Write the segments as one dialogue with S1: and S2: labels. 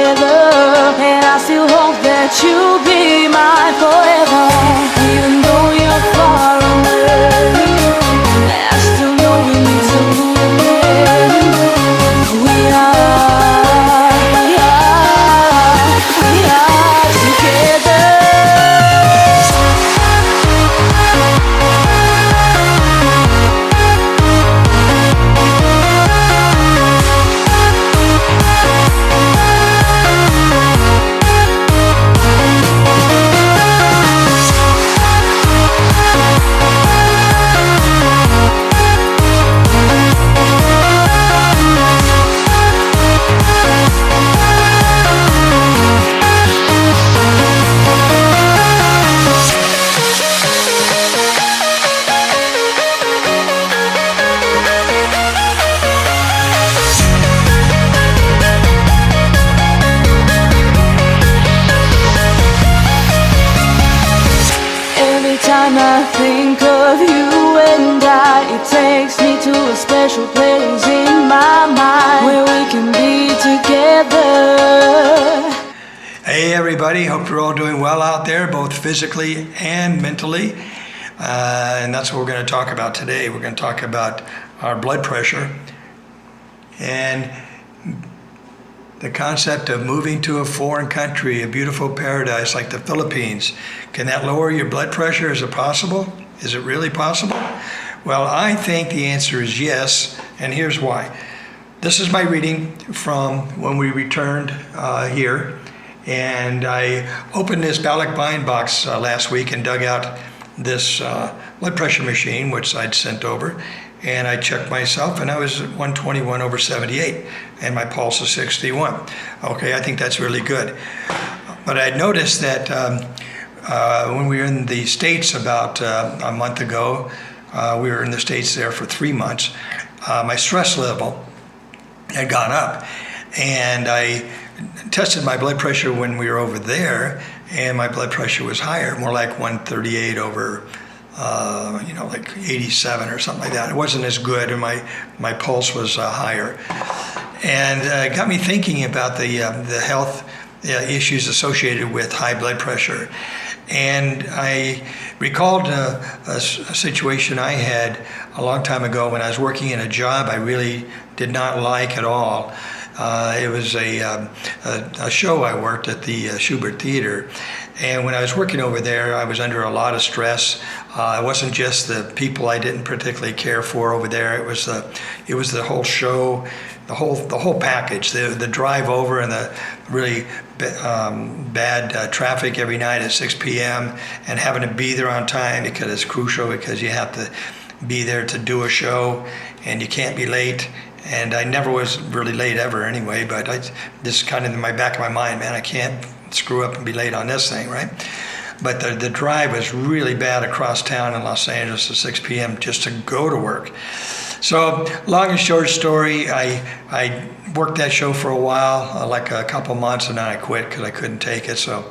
S1: together, and I still hope that you'll be mine forever. Even though you're far away, I still know we need to move again. We are together. Time I think of you and it takes me to a special place in my mind where we can be together.
S2: Hey everybody, hope you're all doing well out there, both physically and mentally. And that's what we're going to talk about today. We're going to talk about our blood pressure and the concept of moving to a foreign country, a beautiful paradise like the Philippines. Can that lower your blood pressure? Is it possible? Is it really possible? Well, I think the answer is yes, and here's why. This is my reading from when we returned here, and I opened this Balic bind box last week and dug out this blood pressure machine, which I'd sent over, and I checked myself, and I was at 121/78, and my pulse is 61. Okay, I think that's really good. But I noticed that when we were in the States about a month ago, we were in the States there for 3 months, my stress level had gone up, and I tested my blood pressure when we were over there, and my blood pressure was higher, more like 138 over like 87 or something like that. It wasn't as good, and my pulse was higher. And it got me thinking about the health issues associated with high blood pressure. And I recalled a situation I had a long time ago when I was working in a job I really did not like at all. It was a show I worked at the Schubert Theater. And when I was working over there, I was under a lot of stress. It wasn't just the people I didn't particularly care for over there. It was the whole show, the whole package. The drive over and the really bad traffic every night at 6 p.m. and having to be there on time because it's crucial, because you have to be there to do a show and you can't be late. And I never was really late ever anyway, but this is kind of in my back of my mind, man, I can't screw up and be late on this thing, right? But the drive was really bad across town in Los Angeles at 6 p.m. just to go to work. So long and short story, I worked that show for a while, like a couple months, and then I quit because I couldn't take it. So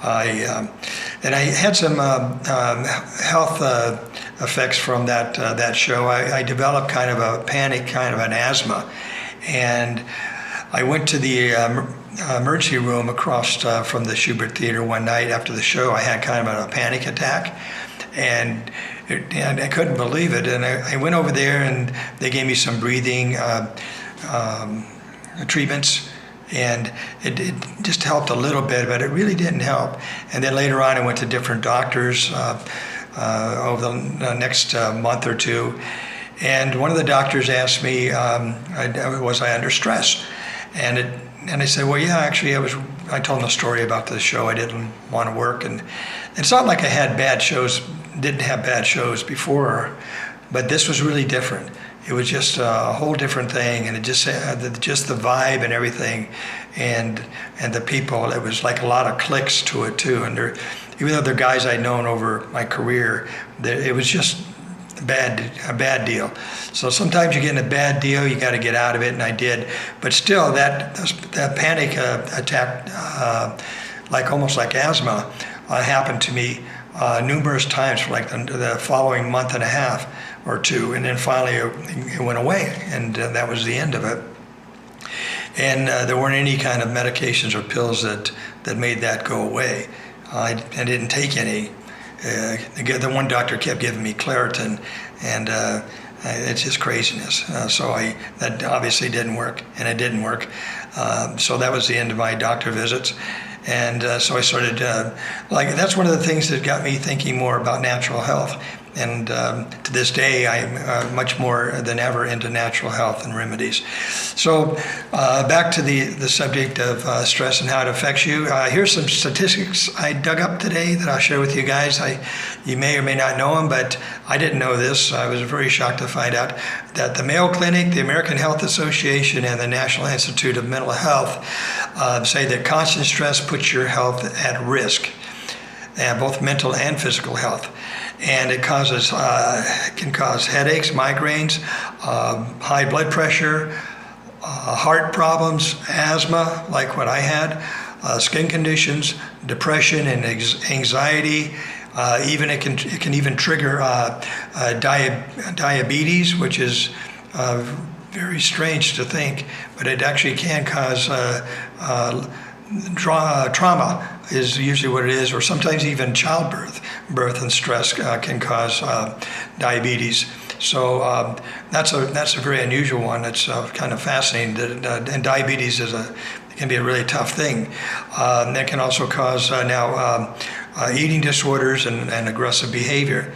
S2: I had some health effects from that show. I developed kind of a panic, kind of an asthma, and I went to the emergency room across from the Schubert Theater one night after the show. I had kind of a panic attack, and I couldn't believe it. And I went over there, and they gave me some breathing treatments, and it just helped a little bit, but it really didn't help. And then later on, I went to different doctors over the next month or two, and one of the doctors asked me, was I under stress? And I said, well, yeah, actually, I told him the story about the show. I didn't want to work, and it's not like I had didn't have bad shows before, but this was really different. It was just a whole different thing, and it just the vibe and everything, and the people. It was like a lot of clicks to it too. And even though they're guys I'd known over my career, it was just a bad deal. So sometimes you get in a bad deal, you got to get out of it, and I did. But still, that panic attack, almost like asthma, happened to me numerous times for like the following month and a half or two, and then finally it went away, and that was the end of it. And there weren't any kind of medications or pills that made that go away. I didn't take any. The one doctor kept giving me Claritin, and it's just craziness. That obviously didn't work, and it didn't work. So that was the end of my doctor visits. And so I started, that's one of the things that got me thinking more about natural health. And to this day, I'm much more than ever into natural health and remedies. So back to the subject of stress and how it affects you. Here's some statistics I dug up today that I'll share with you guys. You may or may not know them, but I didn't know this. I was very shocked to find out that the Mayo Clinic, the American Health Association, and the National Institute of Mental Health say that constant stress puts your health at risk, both mental and physical health. And it can cause headaches, migraines, high blood pressure, heart problems, asthma, like what I had, skin conditions, depression and anxiety. Even it can even trigger diabetes, which is very strange to think, but it actually can cause trauma is usually what it is, or sometimes even childbirth. Birth and stress can cause diabetes. So that's a very unusual one. It's kind of fascinating. And diabetes can be a really tough thing. That can also cause eating disorders and aggressive behavior.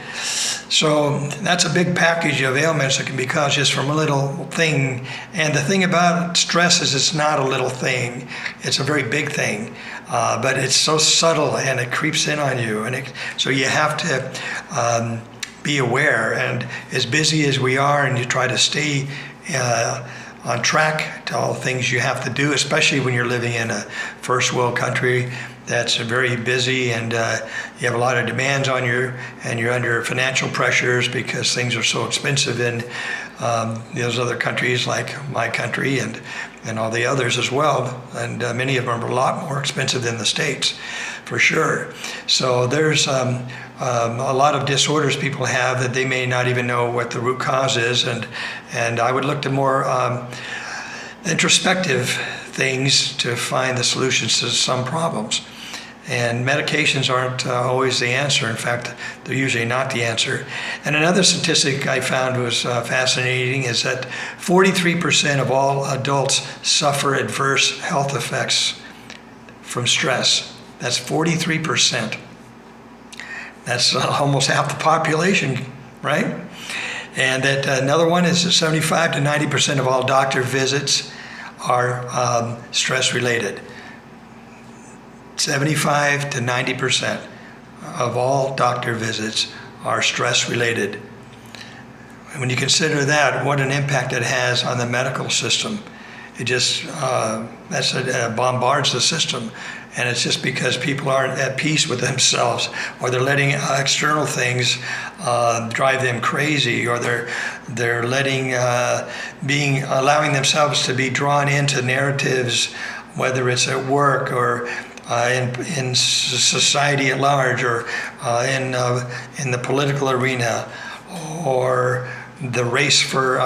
S2: So that's a big package of ailments that can be caused just from a little thing. And the thing about stress is it's not a little thing. It's a very big thing. But it's so subtle and it creeps in on you. So you have to be aware. And as busy as we are, and you try to stay on track to all the things you have to do, especially when you're living in a first world country that's very busy, and you have a lot of demands on you, and you're under financial pressures because things are so expensive in those other countries like my country and all the others as well. And many of them are a lot more expensive than the States, for sure. So there's a lot of disorders people have that they may not even know what the root cause is, and I would look to more introspective things to find the solutions to some problems. And medications aren't always the answer. In fact, they're usually not the answer. And another statistic I found was fascinating is that 43% of all adults suffer adverse health effects from stress. That's 43%. That's almost half the population, right? And that another one is that 75 to 90% of all doctor visits are stress related. 75 to 90% of all doctor visits are stress related. And when you consider that, what an impact it has on the medical system. It just bombards the system. And it's just because people aren't at peace with themselves, or they're letting external things drive them crazy, or they're allowing themselves to be drawn into narratives, whether it's at work or in society at large, or in the political arena, or the race for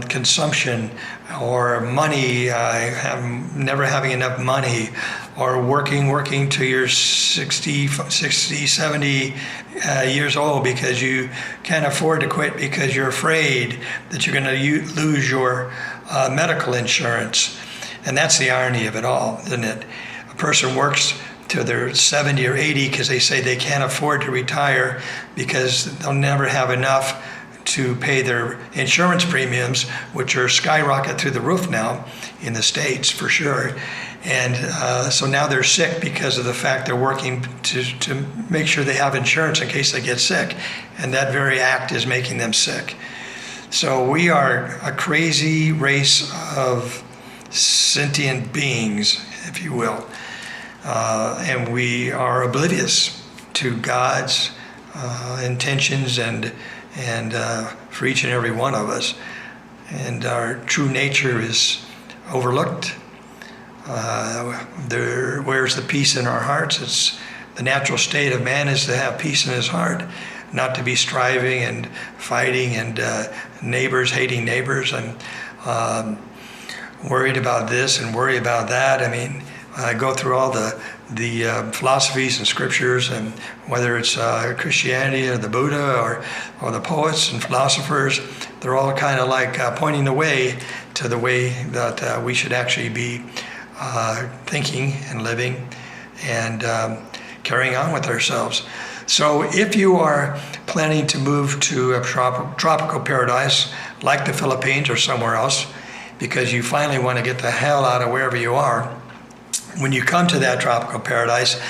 S2: consumption, or money, never having enough money, or working to your 60, 70 years old because you can't afford to quit because you're afraid that you're going to lose your medical insurance. And that's the irony of it all, isn't it? A person works till they're 70 or 80 because they say they can't afford to retire because they'll never have enough to pay their insurance premiums, which are skyrocket through the roof now in the States, for sure. And so now they're sick because of the fact they're working to make sure they have insurance in case they get sick. And that very act is making them sick. So we are a crazy race of sentient beings, if you will. And we are oblivious to God's intentions and for each and every one of us. And our true nature is overlooked. Where's the peace in our hearts? It's the natural state of man is to have peace in his heart, not to be striving and fighting and neighbors hating neighbors. And worried about this and worry about that. I mean, I go through all the philosophies and scriptures, and whether it's Christianity or the Buddha or the poets and philosophers, they're all kind of like pointing the way to the way that we should actually be thinking and living and carrying on with ourselves. So if you are planning to move to a tropical paradise like the Philippines or somewhere else, because you finally want to get the hell out of wherever you are, when you come to that tropical paradise,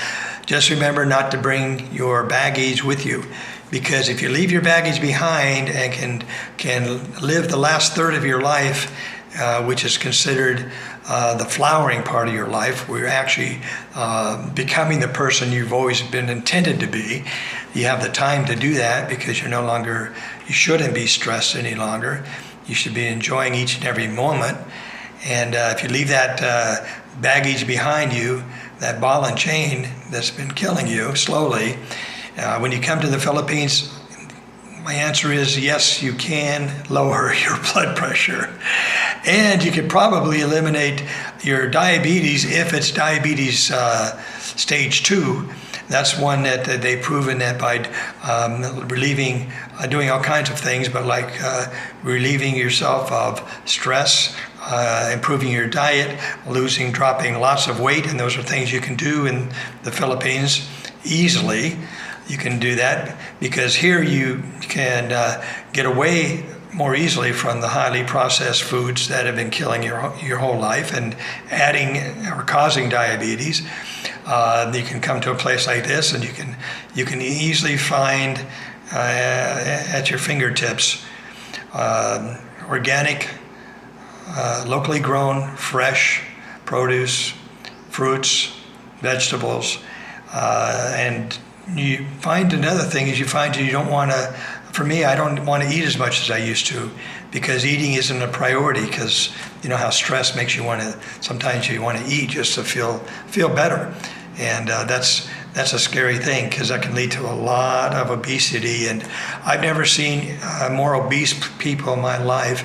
S2: just remember not to bring your baggage with you. Because if you leave your baggage behind and can live the last third of your life, which is considered the flowering part of your life, where you're actually becoming the person you've always been intended to be. You have the time to do that because you shouldn't be stressed any longer. You should be enjoying each and every moment. And if you leave that baggage behind you, that ball and chain that's been killing you slowly, when you come to the Philippines, my answer is yes, you can lower your blood pressure. And you could probably eliminate your diabetes if it's diabetes stage 2. That's one that they've proven that by relieving, doing all kinds of things, but like relieving yourself of stress, improving your diet, dropping lots of weight, and those are things you can do in the Philippines easily. You can do that because here you can get away more easily from the highly processed foods that have been killing your whole life and adding or causing diabetes. You can come to a place like this, and you can easily find at your fingertips organic, locally grown, fresh produce, fruits, vegetables, and you find another thing is you don't want to. For me, I don't want to eat as much as I used to because eating isn't a priority, because you know how stress makes you sometimes you want to eat just to feel better. And that's a scary thing because that can lead to a lot of obesity. And I've never seen more obese people in my life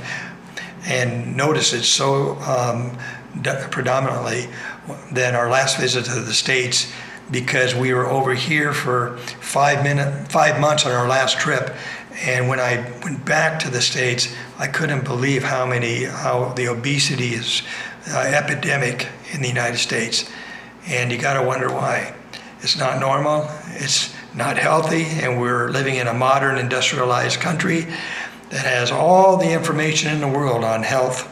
S2: and notice it so predominantly than our last visit to the States, because we were over here for 5 months on our last trip. And when I went back to the States, I couldn't believe how the obesity is epidemic in the United States. And you gotta wonder why. It's not normal, it's not healthy, and we're living in a modern industrialized country that has all the information in the world on health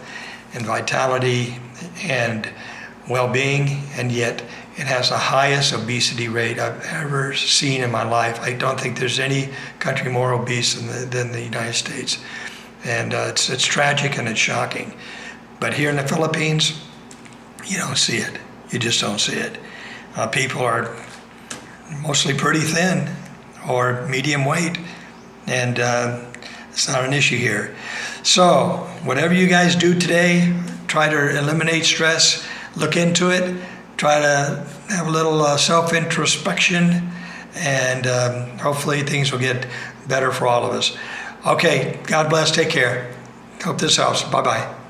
S2: and vitality and well-being, and yet it has the highest obesity rate I've ever seen in my life. I don't think there's any country more obese than the United States. And it's tragic and it's shocking. But here in the Philippines, you don't see it. You just don't see it. People are mostly pretty thin or medium weight, and it's not an issue here. So whatever you guys do today, try to eliminate stress, look into it, try to have a little self-introspection, and hopefully things will get better for all of us. Okay, God bless, take care. Hope this helps. Bye-bye.